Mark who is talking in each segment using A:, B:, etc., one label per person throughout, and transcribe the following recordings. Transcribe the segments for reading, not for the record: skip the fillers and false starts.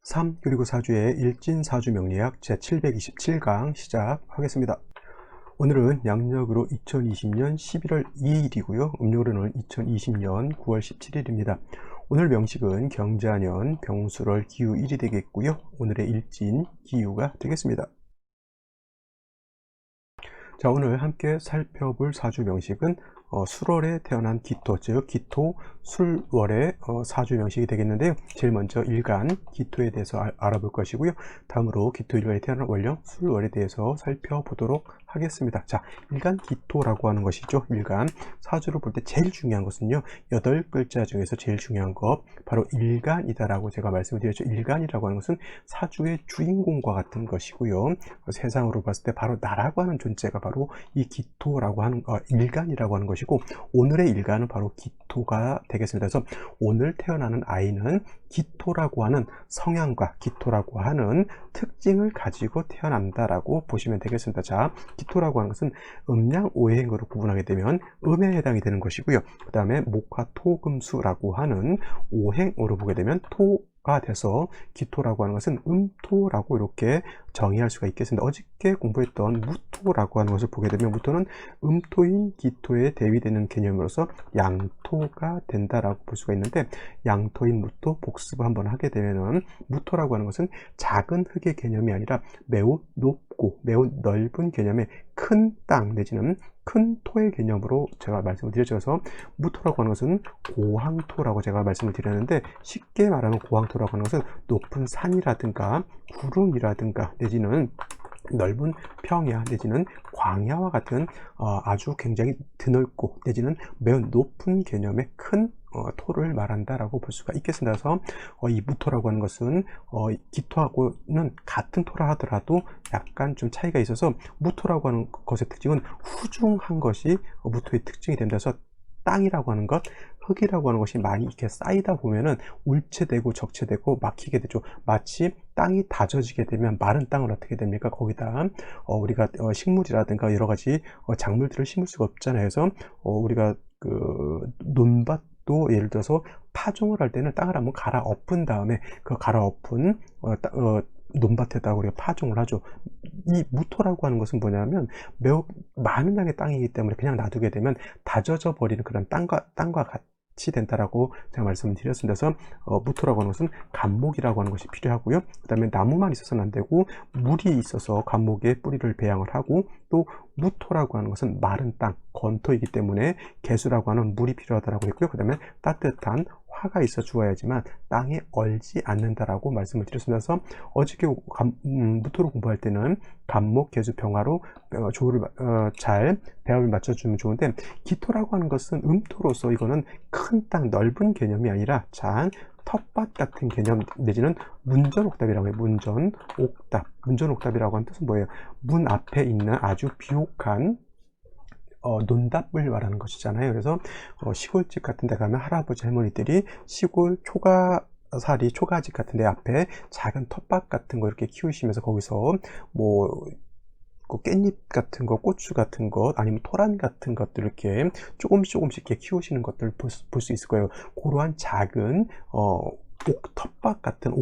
A: 3 그리고 4주의 일진사주 명리학 제727강 시작하겠습니다. 오늘은 양력으로 2020년 11월 2일이고요. 음력으로는 2020년 9월 17일입니다. 오늘 명식은 경자년 병술월 기후 1이 되겠고요. 오늘의 일진 기후가 되겠습니다. 자, 오늘 함께 살펴볼 사주 명식은 술월에 태어난 기토, 즉 기토 술월의 사주 명식이 되겠는데요. 제일 먼저 일간 기토에 대해서 알아볼 것이고요. 다음으로 기토 일간에 태어난 월령 술월에 대해서 살펴보도록 하겠습니다. 자, 일간 기토라고 하는 것이죠. 일간 사주를 볼 때 제일 중요한 것은요, 8글자 중에서 제일 중요한 것 바로 일간이다라고 제가 말씀을 드렸죠. 일간이라고 하는 것은 사주의 주인공과 같은 것이고요. 세상으로 봤을 때 바로 나라고 하는 존재가 바로 이 기토라고 하는 일간이라고 하는 것이고, 오늘의 일간은 바로 기토가 되겠습니다. 그래서 오늘 태어나는 아이는 기토라고 하는 성향과 기토라고 하는 특징을 가지고 태어난다라고 보시면 되겠습니다. 자, 기토라고 하는 것은 음양 오행으로 구분하게 되면 음에 해당이 되는 것이고요. 그 다음에 목화 토금수라고 하는 오행으로 보게 되면 토가 돼서 기토라고 하는 것은 음토라고 이렇게 정의할 수가 있겠습니다. 어저께 공부했던 무토라고 하는 것을 보게 되면 무토는 음토인 기토에 대비되는 개념으로서 양토가 된다라고 볼 수가 있는데, 양토인 무토 복습을 한번 하게 되면은 무토라고 하는 것은 작은 흙의 개념이 아니라 매우 높고 매우 넓은 개념의 큰 땅 내지는 큰 토의 개념으로 제가 말씀을 드렸죠. 그래서 무토라고 하는 것은 고항토라고 제가 말씀을 드렸는데, 쉽게 말하면 고항토라고 하는 것은 높은 산이라든가 구름이라든가 내지는 넓은 평야 내지는 광야와 같은 아주 굉장히 드넓고 내지는 매우 높은 개념의 큰 토를 말한다라고 볼 수가 있겠습니다. 그래서 이 무토라고 하는 것은 기토하고는 같은 토라 하더라도 약간 좀 차이가 있어서 무토라고 하는 것의 특징은 후중한 것이 무토의 특징이 됩니다. 그래서 땅이라고 하는 것, 흙이라고 하는 것이 많이 이렇게 쌓이다 보면은 울체되고 적체되고 막히게 되죠. 마치 땅이 다져지게 되면 마른 땅은 어떻게 됩니까? 거기다 우리가 식물이라든가 여러 가지 작물들을 심을 수가 없잖아요. 그래서 우리가 그 논밭도 예를 들어서 파종을 할 때는 땅을 한번 갈아엎은 다음에 그 갈아엎은 논밭에다가 우리가 파종을 하죠. 이 무토라고 하는 것은 뭐냐면 매우 많은 양의 땅이기 때문에 그냥 놔두게 되면 다져져 버리는 그런 땅과 같이 된다라고 제가 말씀을 드렸습니다. 그래서 무토라고 하는 것은 간목이라고 하는 것이 필요하고요. 그 다음에 나무만 있어서는 안 되고 물이 있어서 간목에 뿌리를 배양을 하고, 또 무토라고 하는 것은 마른 땅, 건토이기 때문에 개수라고 하는 물이 필요하다라고 했고요. 그 다음에 따뜻한 화가 있어 주어야지만 땅에 얼지 않는다라고 말씀을 드렸습니다. 그래서 어저께 무토를 공부할 때는 간목, 개수, 병화로 조를 잘 배합을 맞춰주면 좋은데, 기토라고 하는 것은 음토로서 이거는 큰 땅, 넓은 개념이 아니라 자, 텃밭 같은 개념 내지는 문전옥답이라고 해요. 문전옥답이라고 하는 뜻은 뭐예요? 문 앞에 있는 아주 비옥한 논답을 말하는 것이잖아요. 그래서 시골집 같은 데 가면 할아버지 할머니들이 시골 초가집 같은 데 앞에 작은 텃밭 같은 거 이렇게 키우시면서 거기서 뭐 그 깻잎 같은 거, 고추 같은 것, 아니면 토란 같은 것들 이렇게 조금씩 이렇게 키우시는 것들 볼 수 있을 거예요. 그러한 작은 텃밭 같은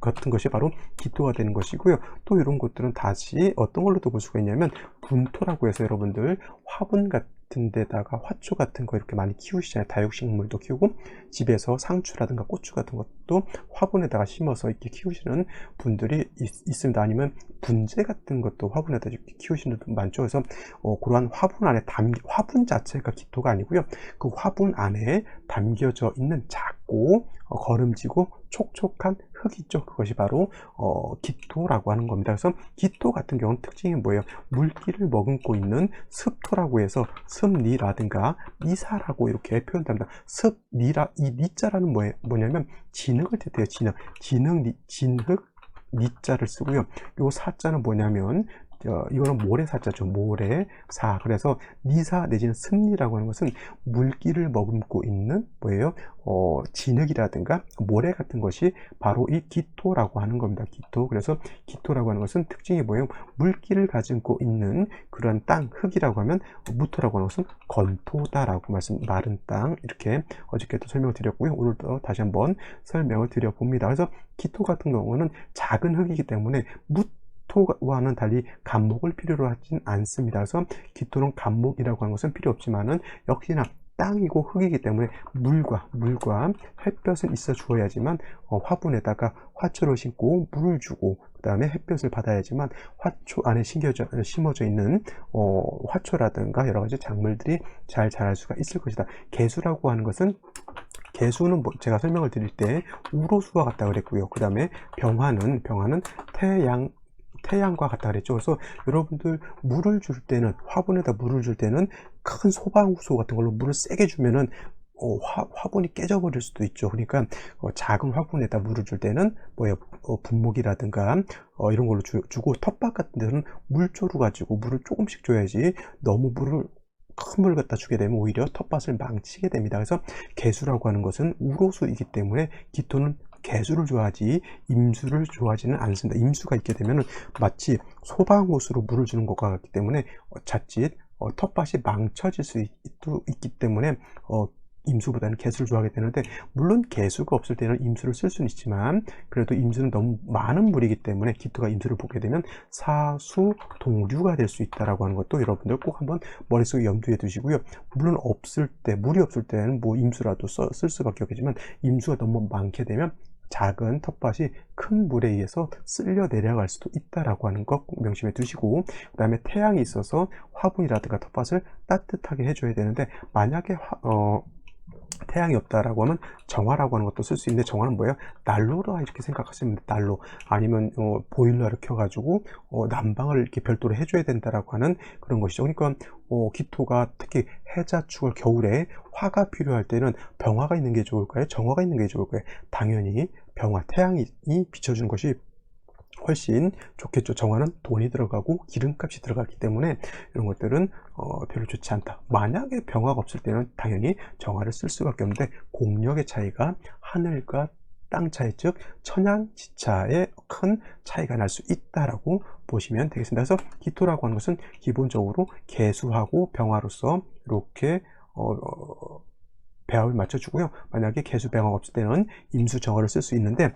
A: 같은 것이 바로 기토가 되는 것이고요. 또 이런 것들은 다시 어떤 걸로도 볼 수가 있냐면 분토라고 해서 여러분들 화분 같은 데다가 화초 같은 거 이렇게 많이 키우시잖아요. 다육식물도 키우고 집에서 상추라든가 고추 같은 것도 화분에다가 심어서 이렇게 키우시는 분들이 있습니다. 아니면 분재 같은 것도 화분에다 이렇게 키우시는 분들 많죠. 그래서 그러한 화분 안에 화분 자체가 기토가 아니고요. 그 화분 안에 담겨져 있는 작고 거름지고 촉촉한 흙이 있죠. 그것이 바로 기토라고 하는 겁니다. 그래서 기토 같은 경우는 특징이 뭐예요? 물기를 머금고 있는 습토라고 해서 습니라든가 니사라고 이렇게 표현합니다. 이 니자라는 뭐냐면 진흙을 뜻해요. 진흙, 진흙, 니자를 쓰고요. 요 사자는 뭐냐면 이거는 모래사자죠. 모래사. 그래서 니사 내지는 승리라고 하는 것은 물기를 머금고 있는 뭐예요? 진흙이라든가 모래 같은 것이 바로 이 기토라고 하는 겁니다. 기토. 그래서 기토라고 하는 것은 특징이 뭐예요? 물기를 가지고 있는 그런 땅, 흙이라고 하면 무토라고 하는 것은 건토다라고 마른 땅, 이렇게 어저께도 설명을 드렸고요. 오늘도 다시 한번 설명을 드려봅니다. 그래서 기토 같은 경우는 작은 흙이기 때문에 무토와는 달리 감목을 필요로 하진 않습니다. 그래서 기토는 감목이라고 하는 것은 필요 없지만은 역시나 땅이고 흙이기 때문에 물과 햇볕은 있어 주어야지만 화분에다가 화초를 심고 물을 주고 그 다음에 햇볕을 받아야지만 화초 안에 심어져 있는 화초라든가 여러 가지 작물들이 잘 자랄 수가 있을 것이다. 개수라고 하는 것은 개수는 제가 설명을 드릴 때 우로수와 같다 그랬고요. 그 다음에 병화는 태양과 같다 그랬죠. 그래서 여러분들 물을 줄 때는, 화분에다 물을 줄 때는 큰 소방호수 같은 걸로 물을 세게 주면은 화분이 깨져버릴 수도 있죠. 그러니까 작은 화분에다 물을 줄 때는 뭐예요? 분목이라든가 이런 걸로 주고, 텃밭 같은 데는 물조루 가지고 물을 조금씩 줘야지 너무 큰 물 갖다 주게 되면 오히려 텃밭을 망치게 됩니다. 그래서 개수라고 하는 것은 우로수이기 때문에 기토는 개수를 좋아하지 임수를 좋아하지는 않습니다. 임수가 있게 되면 마치 소방호수로 물을 주는 것과 같기 때문에 자칫 텃밭이 망쳐질 수 있기 때문에 임수보다는 개수를 좋아하게 되는데, 물론 개수가 없을 때는 임수를 쓸 수는 있지만 그래도 임수는 너무 많은 물이기 때문에 기토가 임수를 보게 되면 사수동류가 될 수 있다라고 하는 것도 여러분들 꼭 한번 머릿속에 염두에 두시고요. 물론 물이 없을 때는 뭐 임수라도 쓸 수밖에 없겠지만 임수가 너무 많게 되면 작은 텃밭이 큰 물에 의해서 쓸려 내려갈 수도 있다라고 하는 것 꼭 명심해 두시고, 그 다음에 태양이 있어서 화분이라든가 텃밭을 따뜻하게 해줘야 되는데, 만약에 태양이 없다라고 하면 정화라고 하는 것도 쓸 수 있는데, 정화는 뭐예요? 난로라 이렇게 생각하시면 됩니다. 난로. 아니면 보일러를 켜가지고 난방을 이렇게 별도로 해줘야 된다라고 하는 그런 것이죠. 그러니까 기토가 특히 해자축을 겨울에 화가 필요할 때는 병화가 있는 게 좋을까요? 정화가 있는 게 좋을까요? 당연히 병화, 태양이 비춰주는 것이 훨씬 좋겠죠. 정화는 돈이 들어가고 기름값이 들어가기 때문에 이런 것들은 별로 좋지 않다. 만약에 병화가 없을 때는 당연히 정화를 쓸 수밖에 없는데, 공력의 차이가 하늘과 땅 차이, 즉 천양지차에 큰 차이가 날 수 있다라고 보시면 되겠습니다. 그래서 기토라고 하는 것은 기본적으로 개수하고 병화로서 이렇게 배합을 맞춰주고요. 만약에 개수병화가 없을 때는 임수정화를 쓸 수 있는데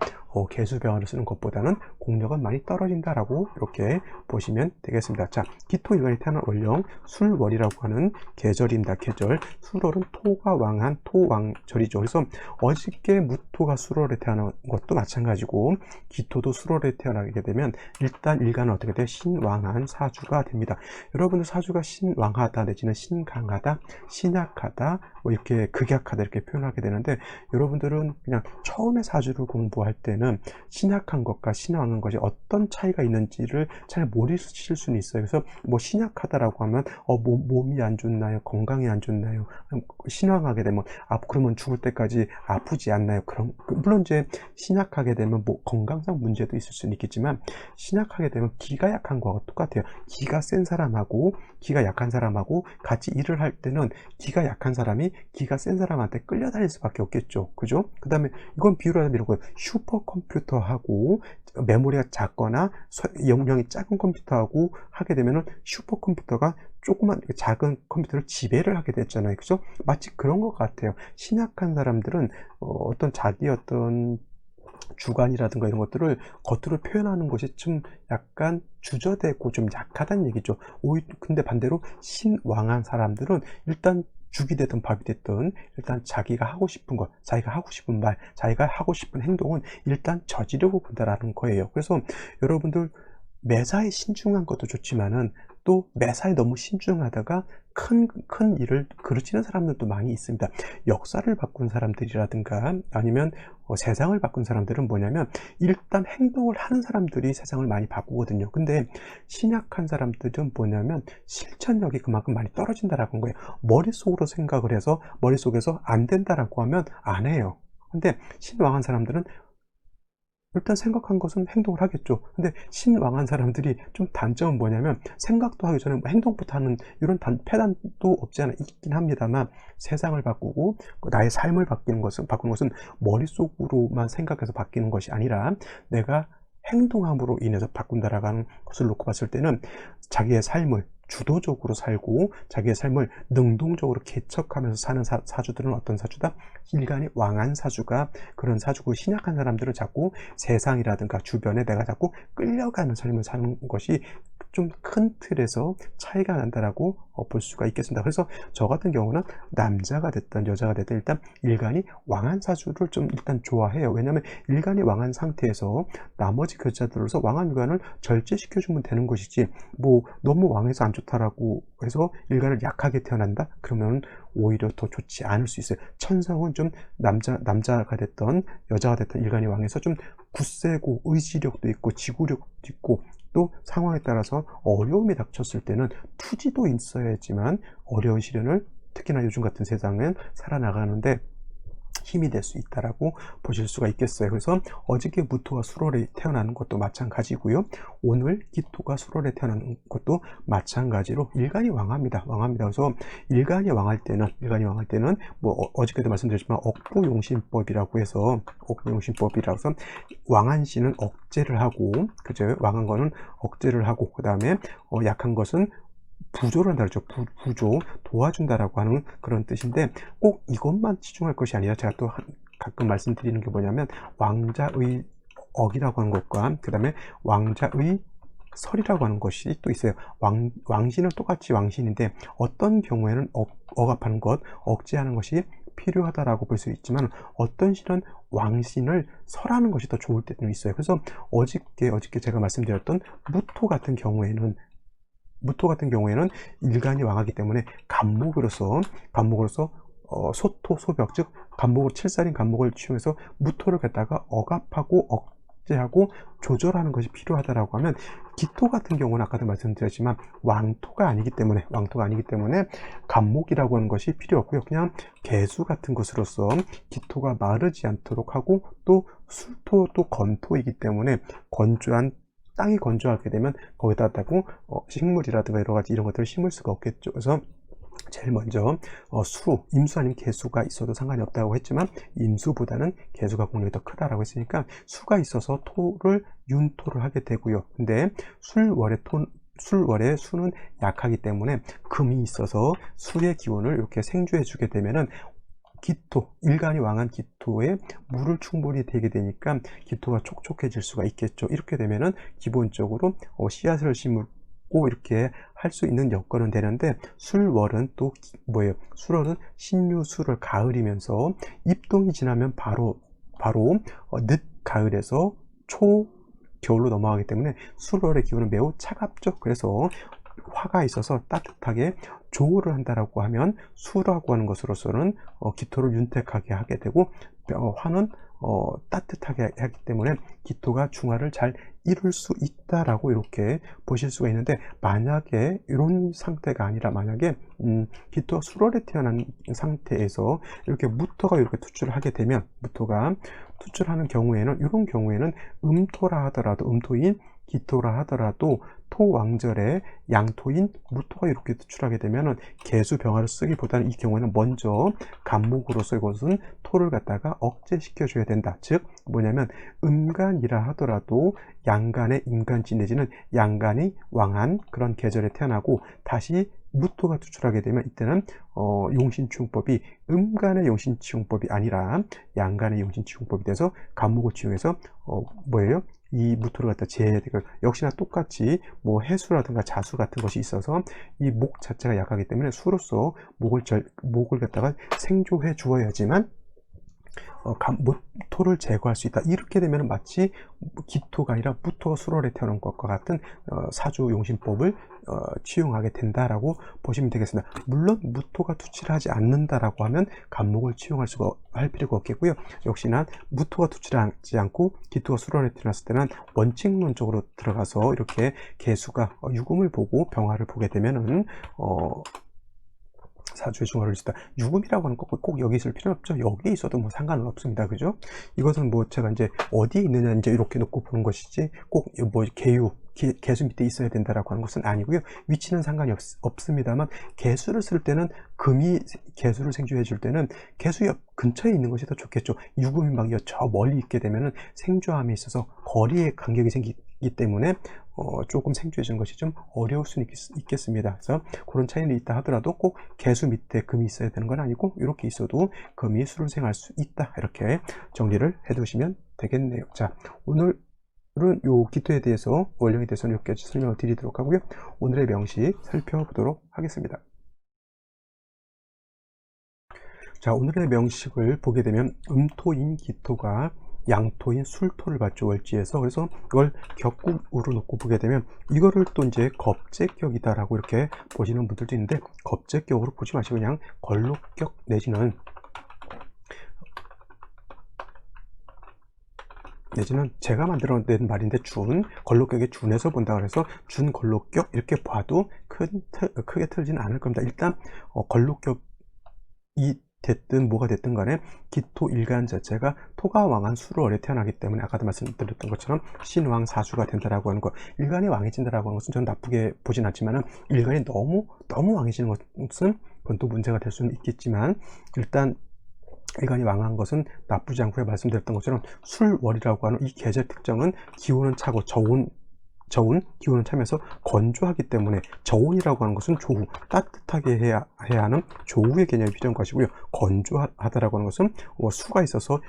A: 개수병화를 쓰는 것보다는 공력은 많이 떨어진다라고 이렇게 보시면 되겠습니다. 자, 기토일간이 태어난 월령 술월이라고 하는 계절입니다. 계절. 술월은 토가 왕한 토왕절이죠. 그래서 어저께 무토가 술월에 태어난 것도 마찬가지고 기토도 술월에 태어나게 되면 일단 일간은 어떻게 돼요? 신왕한 사주가 됩니다. 여러분들 사주가 신왕하다 내지는 신강하다, 신약하다, 뭐 이렇게 극약하다 이렇게 표현하게 되는데, 여러분들은 그냥 처음에 사주를 공부할 때는 신약한 것과 신왕한 것이 어떤 차이가 있는지를 잘 모르실 수는 있어요. 그래서 뭐 신약하다라고 하면 몸이 안 좋나요? 건강이 안 좋나요? 신왕하게 되면 그러면 죽을 때까지 아프지 않나요? 물론 이제 신약하게 되면 뭐 건강상 문제도 있을 수는 있겠지만, 신약하게 되면 기가 약한 거하고 똑같아요. 기가 센 사람하고 기가 약한 사람하고 같이 일을 할 때는 기가 약한 사람이 기가 센 사람한테 끌려다닐 수밖에 없겠죠. 그죠? 그 다음에 이건 비유를 하면 이런 거예요. 슈퍼컴퓨터하고 메모리가 작거나 용량이 작은 컴퓨터하고 하게 되면은 슈퍼컴퓨터가 조그만 작은 컴퓨터를 지배를 하게 됐잖아요. 그죠? 마치 그런 것 같아요. 신약한 사람들은 자기 주관이라든가 이런 것들을 겉으로 표현하는 것이 좀 약간 주저되고 좀 약하다는 얘기죠. 근데 반대로 신왕한 사람들은 일단 죽이 되든 밥이 됐든 일단 자기가 하고 싶은 것, 자기가 하고 싶은 말, 자기가 하고 싶은 행동은 일단 저지르고 본다라는 거예요. 그래서 여러분들 매사에 신중한 것도 좋지만은 또 매사에 너무 신중하다가 큰 일을 그르치는 사람들도 많이 있습니다. 역사를 바꾼 사람들이라든가 아니면 세상을 바꾼 사람들은 뭐냐면, 일단 행동을 하는 사람들이 세상을 많이 바꾸거든요. 근데 신약한 사람들은 뭐냐면 실천력이 그만큼 많이 떨어진다라는 거예요. 머릿속으로 생각을 해서 머릿속에서 안 된다라고 하면 안 해요. 근데 신왕한 사람들은 일단 생각한 것은 행동을 하겠죠. 근데 신왕한 사람들이 좀 단점은 뭐냐면 생각도 하기 전에 뭐 행동부터 하는 이런 패단도 없지 않아 있긴 합니다만, 세상을 바꾸고 나의 삶을 바꾸는 것은 머릿속으로만 생각해서 바뀌는 것이 아니라 내가 행동함으로 인해서 바꾼다라고 하는 것을 놓고 봤을 때는 자기의 삶을 주도적으로 살고 자기의 삶을 능동적으로 개척하면서 사는 사주들은 어떤 사주다? 일간이 왕한 사주가, 그런 사주고 신약한 사람들은 자꾸 세상이라든가 주변에 내가 자꾸 끌려가는 삶을 사는 것이 좀 큰 틀에서 차이가 난다라고 볼 수가 있겠습니다. 그래서 저 같은 경우는 남자가 됐든 여자가 됐든 일단 일간이 왕한 사주를 좀 일단 좋아해요. 왜냐하면 일간이 왕한 상태에서 나머지 글자들로서 왕한 일간을 절제시켜주면 되는 것이지, 뭐 너무 왕해서 안 좋다라고 해서 일간을 약하게 태어난다? 그러면 오히려 더 좋지 않을 수 있어요. 천성은 좀 남자가 됐던 여자가 됐던 일간이 왕해서 좀 굳세고 의지력도 있고 지구력도 있고, 또 상황에 따라서 어려움이 닥쳤을 때는 투지도 있어야지만 어려운 시련을, 특히나 요즘 같은 세상은 살아나가는데 힘이 될 수 있다라고 보실 수가 있겠어요. 그래서 어저께 무토가 수월에 태어나는 것도 마찬가지고요. 오늘 기토가 수월에 태어나는 것도 마찬가지로 일간이 왕합니다. 그래서 일간이 왕할 때는 뭐 어저께도 말씀드렸지만 억부용신법이라고 해서 왕한 신은 억제를 하고, 그죠? 왕한 거는 억제를 하고, 그 다음에 약한 것은 부조를 한다 그러죠. 부조, 도와준다라고 하는 그런 뜻인데, 꼭 이것만 치중할 것이 아니라 제가 또 가끔 말씀드리는 게 뭐냐면 왕자의 억이라고 하는 것과 그 다음에 왕자의 설이라고 하는 것이 또 있어요. 왕신은 똑같이 왕신인데 어떤 경우에는 억압하는 것, 억제하는 것이 필요하다라고 볼 수 있지만, 어떤 신은 왕신을 설하는 것이 더 좋을 때도 있어요. 그래서 어저께 제가 말씀드렸던 무토 같은 경우에는 일간이 왕하기 때문에 간목으로서 소토, 소벽, 즉 간목으로 칠살인 간목을 취용해서 무토를 갖다가 억압하고 억제하고 조절하는 것이 필요하다라고 하면, 기토 같은 경우는 아까도 말씀드렸지만 왕토가 아니기 때문에 간목이라고 하는 것이 필요 없고요. 그냥 개수 같은 것으로서 기토가 마르지 않도록 하고, 또 술토도 건토이기 때문에 땅이 건조하게 되면 거기다 식물이라든가 여러 가지 이런 것들을 심을 수가 없겠죠. 그래서 제일 먼저 임수 아니면 개수가 있어도 상관이 없다고 했지만, 임수보다는 개수가 공력이 더 크다라고 했으니까 수가 있어서 윤토를 하게 되고요. 근데 술월의 수는 약하기 때문에 금이 있어서 수의 기운을 이렇게 생주해 주게 되면은 일간이 왕한 기토에 물을 충분히 대게 되니까 기토가 촉촉해질 수가 있겠죠. 이렇게 되면은 기본적으로 씨앗을 심고 이렇게 할 수 있는 여건은 되는데, 술월은 또 뭐예요? 술월은 신유술을 가을이면서 입동이 지나면 바로 늦가을에서 초겨울로 넘어가기 때문에 술월의 기운은 매우 차갑죠. 그래서 화가 있어서 따뜻하게 조우를 한다라고 하면 수라고 하는 것으로서는 기토를 윤택하게 하게 되고, 화는 따뜻하게 하기 때문에 기토가 중화를 잘 이룰 수 있다라고 이렇게 보실 수가 있는데, 만약에 이런 상태가 아니라 기토가 수월에 태어난 상태에서 이렇게 무토가 이렇게 투출을 하게 되면, 무토가 투출하는 경우에는, 이런 경우에는 음토인 기토라 하더라도 토왕절에 양토인 무토가 이렇게 투출하게 되면은 개수 병화를 쓰기보다는 이 경우에는 먼저 간목으로서 이것은 토를 갖다가 억제시켜 줘야 된다. 즉 뭐냐면, 음간이라 하더라도 양간의 임간지 내지는 양간이 왕한 그런 계절에 태어나고 다시 무토가 투출하게 되면, 이때는 용신치용법이 음간의 용신치용법이 아니라 양간의 용신치용법이 돼서 간목을 치용해서 이 무토를 갖다 제해야 되고, 역시나 똑같이 뭐 해수라든가 자수 같은 것이 있어서 이 목 자체가 약하기 때문에 수로서 목을 갖다가 생조해 주어야지만 토를 제거할 수 있다. 이렇게 되면 마치 기토가 아니라 무토가 수월에 태어난 것과 같은 사주 용신법을 치용하게 된다라고 보시면 되겠습니다. 물론 무토가 투출하지 않는다라고 하면 간목을 할 필요가 없겠고요. 역시나 무토가 투출하지 않고 기토가 수월에 태어났을 때는 원칙론적으로 들어가서 이렇게 개수가 유금을 보고 병화를 보게 되면은 사주의 중화를 있다. 유금이라고 하는 꼭 여기 있을 필요는 없죠. 여기에 있어도 뭐 상관은 없습니다. 그죠? 이것은 뭐 제가 이제 어디에 있느냐 이제 이렇게 놓고 보는 것이지 꼭 뭐 개수 밑에 있어야 된다라고 하는 것은 아니고요. 위치는 상관이 없습니다만 개수를 쓸 때는 금이 개수를 생주해 줄 때는 개수 옆 근처에 있는 것이 더 좋겠죠. 유금이 막 저 멀리 있게 되면은 생주함에 있어서 거리에 간격이 생기기 때문에 조금 생주해 주는 것이 좀 어려울 수는 있겠습니다. 그래서 그런 차이는 있다 하더라도 꼭 개수 밑에 금이 있어야 되는 건 아니고 이렇게 있어도 금이 수를 생할 수 있다. 이렇게 정리를 해 두시면 되겠네요. 자, 오늘은 요 기토에 대해서 원령에 대해서는 이렇게 설명을 드리도록 하고요. 오늘의 명식 살펴보도록 하겠습니다. 자, 오늘의 명식을 보게 되면 음토인 기토가 양토인 술토를 받죠, 월지에서. 그래서 이걸 격국으로 놓고 보게 되면 이거를 또 이제 겁재격이다라고 이렇게 보시는 분들도 있는데, 겁재격으로 보지 마시고 그냥 걸록격 내지는 제가 만들어낸 말인데 걸록격의 준에서 본다 그래서 준 걸록격 이렇게 봐도 크게 틀지는 않을 겁니다. 일단 걸록격이 됐든 뭐가 됐든 간에 기토 일간 자체가 토가 왕한 수월에 태어나기 때문에 아까도 말씀드렸던 것처럼 신왕 사수가 된다라고 하는 것, 일간이 왕해진다라고 하는 것은 저는 나쁘게 보진 않지만은 일간이 너무 왕해지는 것은 그건 또 문제가 될 수는 있겠지만, 일단 일간이 왕한 것은 나쁘지 않고요. 말씀드렸던 것처럼 술월이라고 하는 이 계절 특정은 기온은 차고 저온 기온은 차면서 건조하기 때문에, 저온이라고 하는 것은 조후, 따뜻하게 해야 하는 조후의 개념이 필요한 것이고요. 건조하다라고 하는 것은 수가 있어서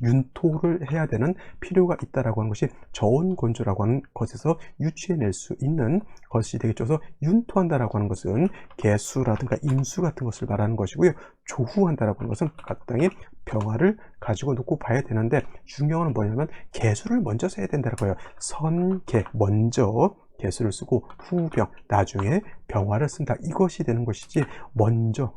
A: 윤토를 해야 되는 필요가 있다라고 하는 것이 저온 건조라고 하는 것에서 유추해낼 수 있는 것이 되겠죠. 그래서 윤토한다라고 하는 것은 개수라든가 임수 같은 것을 말하는 것이고요. 조후한다라고 하는 것은 마땅히 병화를 가지고 놓고 봐야 되는데, 중요한 건 뭐냐면 개수를 먼저 써야 된다는 거예요. 선개, 먼저 개수를 쓰고 후병, 나중에 병화를 쓴다. 이것이 되는 것이지 먼저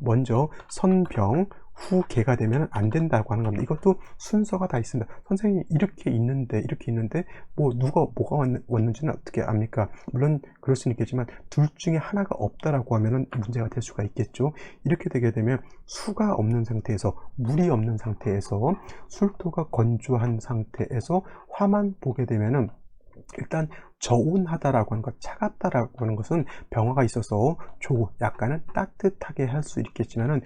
A: 선병 후개가 되면 안 된다고 하는 겁니다. 이것도 순서가 다 있습니다. 선생님이 이렇게 있는데 뭐 뭐가 왔는지는 어떻게 압니까? 물론 그럴 수는 있겠지만 둘 중에 하나가 없다라고 하면은 문제가 될 수가 있겠죠. 이렇게 되게 되면 수가 없는 상태에서, 물이 없는 상태에서, 술토가 건조한 상태에서 화만 보게 되면은 일단 저온하다라고 하는 것, 차갑다라고 하는 것은 병화가 있어서 약간은 따뜻하게 할 수 있겠지만은,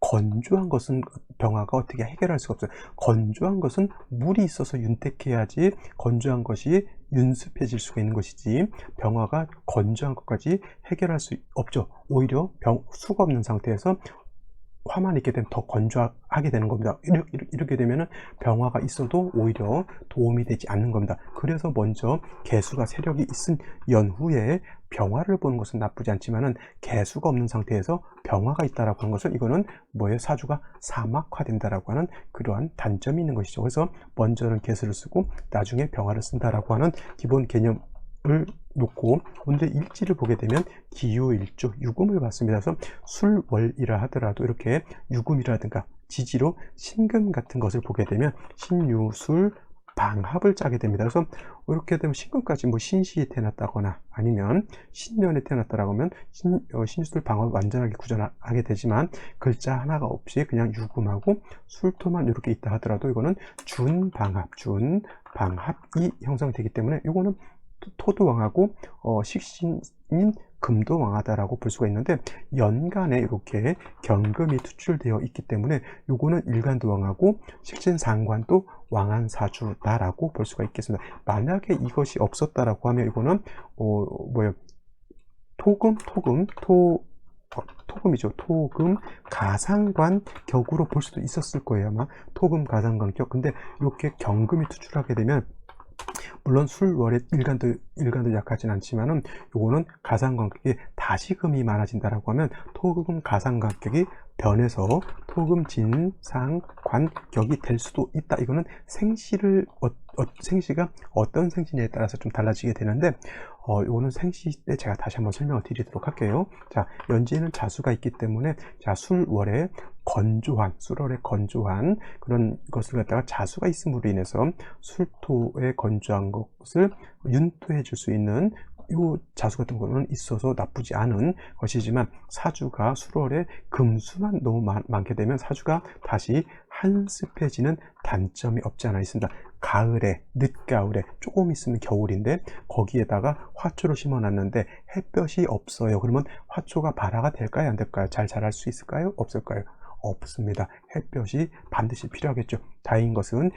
A: 건조한 것은 병화가 어떻게 해결할 수가 없어요. 건조한 것은 물이 있어서 윤택해야지 건조한 것이 윤습해질 수가 있는 것이지, 병화가 건조한 것까지 해결할 수 없죠. 오히려 수가 없는 상태에서 화만 있게 되면 더 건조하게 되는 겁니다. 이렇게 되면은 병화가 있어도 오히려 도움이 되지 않는 겁니다. 그래서 먼저 개수가 세력이 있은 연후에 병화를 보는 것은 나쁘지 않지만은, 개수가 없는 상태에서 병화가 있다라고 하는 것은 이거는 사주가 사막화된다라고 하는 그러한 단점이 있는 것이죠. 그래서 먼저는 개수를 쓰고 나중에 병화를 쓴다라고 하는 기본 개념을 놓고 오늘의 일지를 보게 되면 기유일조 유금을 봤습니다. 그래서 술월이라 하더라도 이렇게 유금이라든가 지지로 신금 같은 것을 보게 되면 신유술 방합을 짜게 됩니다. 그래서 이렇게 되면 신금까지 신시에 태어났다거나 아니면 신년에 태어났다라고 하면 신유술 방합을 완전하게 구전하게 되지만, 글자 하나가 없이 그냥 유금하고 술토만 이렇게 있다 하더라도 이거는 준방합이 형성되기 때문에 이거는 토도 왕하고 식신인 금도 왕하다라고 볼 수가 있는데, 연간에 이렇게 경금이 투출되어 있기 때문에 요거는 일간도 왕하고 식신상관도 왕한 사주다라고 볼 수가 있겠습니다. 만약에 이것이 없었다라고 하면 이거는 토금이죠. 토금 가상관 격으로 볼 수도 있었을 거예요. 아마 토금 가상관 격. 근데 이렇게 경금이 투출하게 되면, 물론 술월의 일간도 약하진 않지만은 요거는 가상관격이 다시금이 많아진다라고 하면 토금 가상관격이 변해서 토금 진상관격이 될 수도 있다. 이거는 생시가 어떤 생시냐에 따라서 좀 달라지게 되는데, 요거는 생시 때 제가 다시 한번 설명을 드리도록 할게요. 자, 연지에는 자수가 있기 때문에, 자, 술월에 술월에 건조한 그런 것을 갖다가 자수가 있음으로 인해서 술토에 건조한 것을 윤토해 줄 수 있는 요 자수 같은 거는 있어서 나쁘지 않은 것이지만 사주가 수월에 금수만 너무 많게 되면 사주가 다시 한습해지는 단점이 없지 않아 있습니다. 가을에, 늦가을에, 조금 있으면 겨울인데 거기에다가 화초를 심어놨는데 햇볕이 없어요. 그러면 화초가 발화가 될까요? 안 될까요? 잘 자랄 수 있을까요? 없을까요? 없습니다. 햇볕이 반드시 필요하겠죠. 다행인 것은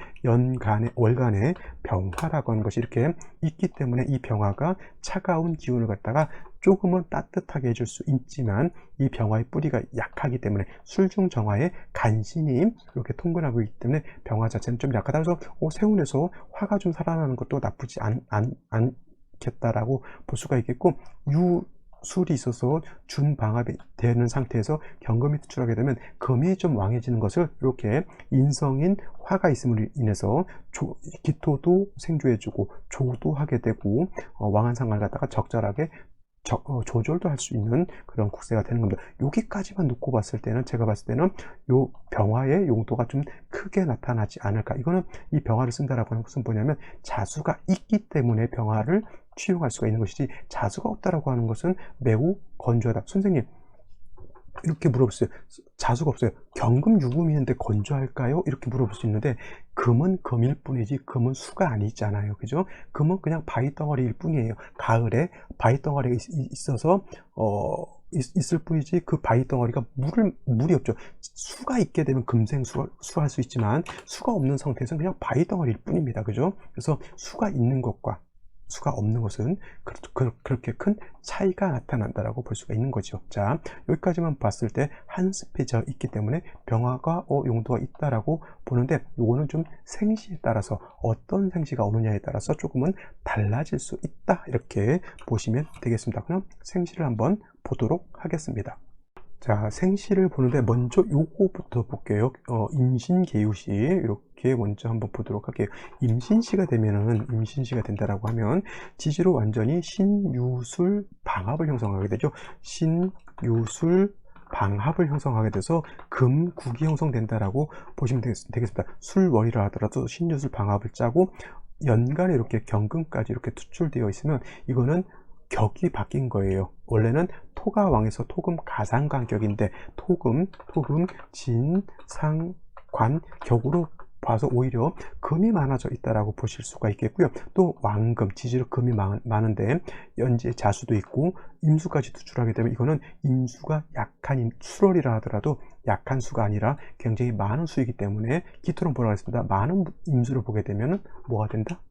A: 월간에 병화라고 하는 것이 이렇게 있기 때문에 이 병화가 차가운 기운을 갖다가 조금은 따뜻하게 해줄 수 있지만 이 병화의 뿌리가 약하기 때문에 술중정화에 간신히 이렇게 통근하고 있기 때문에 병화 자체는 좀 약하다. 그래서 세운에서 화가 좀 살아나는 것도 나쁘지 않겠다라고 볼 수가 있겠고, 술이 있어서 준방합이 되는 상태에서 경금이 투출하게 되면 금이 좀 왕해지는 것을 이렇게 인성인 화가 있음으로 인해서 기토도 생조해주고 조도 하게 되고 왕한 상을 갖다가 적절하게 조절도 할 수 있는 그런 국세가 되는 겁니다. 여기까지만 놓고 봤을 때는 제가 봤을 때는 요 병화의 용도가 좀 크게 나타나지 않을까. 이거는 이 병화를 쓴다라고 하는 것은 뭐냐면 자수가 있기 때문에 병화를 취용할 수가 있는 것이지 자수가 없다라고 하는 것은 매우 건조하다. 선생님 이렇게 물어볼 수 있어요. 자수가 없어요. 경금 유금이 있는데 건조할까요? 이렇게 물어볼 수 있는데 금은 금일 뿐이지 금은 수가 아니잖아요. 그죠? 금은 그냥 바위 덩어리일 뿐이에요. 가을에 바위 덩어리가 있어서 있을 뿐이지 그 바위 덩어리가 물이 없죠. 수가 있게 되면 금생수할 수 있지만 수가 없는 상태에서는 그냥 바위 덩어리일 뿐입니다. 그죠? 그래서 수가 있는 것과 수가 없는 것은 그렇게 큰 차이가 나타난다라고 볼 수가 있는 거죠. 자, 여기까지만 봤을 때 한습해져 있기 때문에 병화가 용도가 있다라고 보는데 요거는 좀 생시에 따라서 어떤 생시가 오느냐에 따라서 조금은 달라질 수 있다 이렇게 보시면 되겠습니다. 그럼 생시를 한번 보도록 하겠습니다. 자, 생시를 보는데 먼저 요거부터 볼게요. 임신계유시 이렇게 먼저 한번 보도록 할게요. 임신시가 된다라고 하면 지지로 완전히 신유술 방합을 형성하게 되죠. 신유술 방합을 형성하게 돼서 금국이 형성된다라고 보시면 되겠습니다. 술월이라 하더라도 신유술 방합을 짜고 연간에 이렇게 경금까지 이렇게 투출되어 있으면 이거는 격이 바뀐 거예요. 원래는 토가 왕에서 토금 가상관격인데 토금 진 상 관 격으로 봐서 오히려 금이 많아져 있다라고 보실 수가 있겠고요. 또 왕금 지지로 금이 많은데 연지에 자수도 있고 임수까지 투출하게 되면 이거는 임수가 약한 수월이라 하더라도 약한 수가 아니라 굉장히 많은 수이기 때문에 기토는 뭐라고 했습니다. 많은 임수를 보게 되면 뭐가 된다?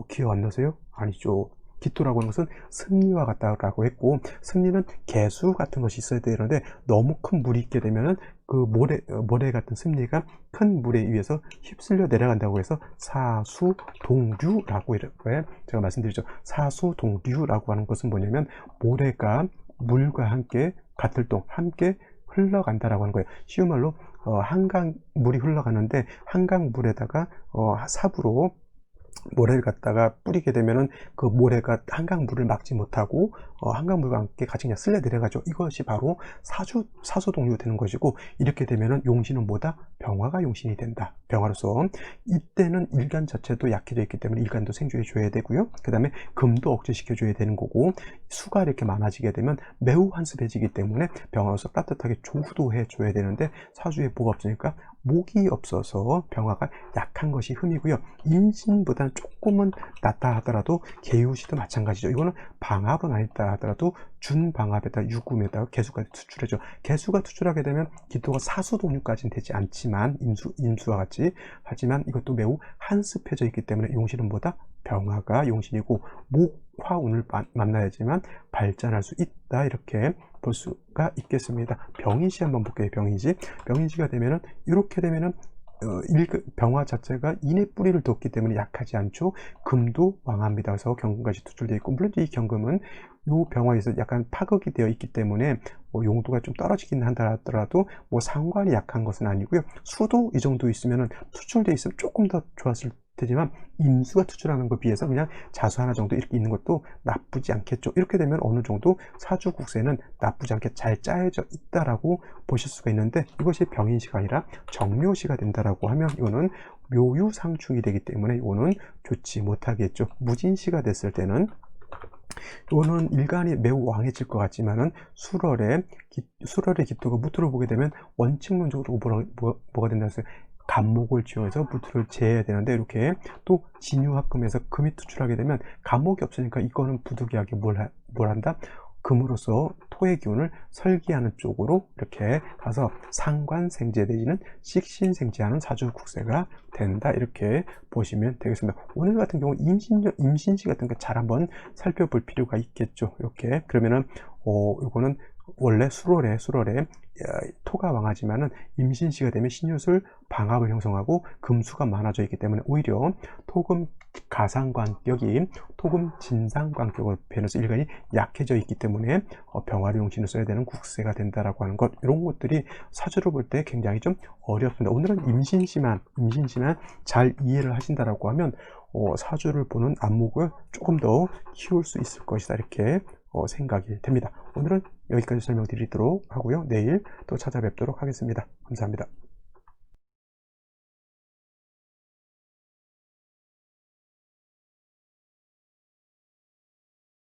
A: 기억 안 나세요? 아니죠. 기토라고 하는 것은 승리와 같다라고 했고, 승리는 개수 같은 것이 있어야 되는데 너무 큰 물이 있게 되면은 그 모래 같은 승리가 큰 물에 의해서 휩쓸려 내려간다고 해서 사수동류라고 이렇게 제가 말씀드리죠. 사수동류라고 하는 것은 뭐냐면 모래가 물과 함께 같을 동 함께 흘러간다라고 하는 거예요. 쉬운 말로 한강 물이 흘러가는데 한강 물에다가 삽으로 모래를 갖다가 뿌리게 되면은 그 모래가 한강물을 막지 못하고 한강물과 함께 같이 그냥 쓸려 내려가죠. 이것이 바로 사수동류 되는 것이고, 이렇게 되면은 용신은 뭐다? 병화가 용신이 된다. 병화로서 이때는 일간 자체도 약해져 있기 때문에 일간도 생조해 줘야 되고요. 그 다음에 금도 억제시켜 줘야 되는 거고, 수가 이렇게 많아지게 되면 매우 한습해지기 때문에 병화로서 따뜻하게 조후도 해 줘야 되는데 사주에 뭐가 없으니까 목이 없어서 병화가 약한 것이 흠이고요. 임신보다는 조금은 낫다 하더라도 계유시도 마찬가지죠. 이거는 방합은 아니다 하더라도 준방합에다 유금에다가 개수까지 투출해줘. 개수가 투출하게 되면 기토가 사수동류까지는 되지 않지만 임수와 같이, 하지만 이것도 매우 한습해져 있기 때문에 용신은 뭐다? 병화가 용신이고 목화운을 만나야지만 발전할 수 있다 이렇게 볼 수가 있겠습니다. 병인시 한번 볼게요. 병인시가 되면은 이렇게 되면은 병화 자체가 인의 뿌리를 뒀기 때문에 약하지 않죠. 금도 왕합니다. 그래서 경금까지 투출되어 있고, 물론 이 경금은 이 병화에서 약간 파극이 되어 있기 때문에 용도가 좀 떨어지긴 한다 하더라도 상관이 약한 것은 아니고요. 수도 이 정도 있으면 투출되어 있으면 조금 더 좋았을 테지만 임수가 투출하는 것에 비해서 그냥 자수 하나 정도 이렇게 있는 것도 나쁘지 않겠죠. 이렇게 되면 어느 정도 사주 국세는 나쁘지 않게 잘 짜여져 있다라고 보실 수가 있는데, 이것이 병인시가 아니라 정묘시가 된다라고 하면 이거는 묘유상충이 되기 때문에 이거는 좋지 못하겠죠. 무진시가 됐을 때는 또는 일간이 매우 왕해질 것 같지만은 수월의 기토가 무토를 보게 되면 원칙론적으로 뭐가 된다 했어요? 간목을 쥐어서 무토를 제해야 되는데, 이렇게 또 진유합금에서 금이 투출하게 되면 간목이 없으니까 이거는 부득이하게 뭘 한다? 금으로서 토의 기운을 설기하는 쪽으로 이렇게 가서 상관생재 내지는 식신생재하는 사주국세가 된다, 이렇게 보시면 되겠습니다. 오늘 같은 경우 임신시 같은 거 잘 한번 살펴볼 필요가 있겠죠. 이렇게 그러면은 이거는 원래 수월에 토가 왕하지만은 임신시가 되면 신유술 방합을 형성하고 금수가 많아져 있기 때문에 오히려 토금 가상관격이 토금 진상관격으로 변해서 일간이 약해져 있기 때문에 병화를 용신을 써야 되는 국세가 된다라고 하는 것, 이런 것들이 사주를 볼 때 굉장히 좀 어렵습니다. 오늘은 임신시만 잘 이해를 하신다라고 하면 사주를 보는 안목을 조금 더 키울 수 있을 것이다, 이렇게 생각이 됩니다. 오늘은 여기까지 설명드리도록 하고요. 내일 또 찾아뵙도록 하겠습니다. 감사합니다.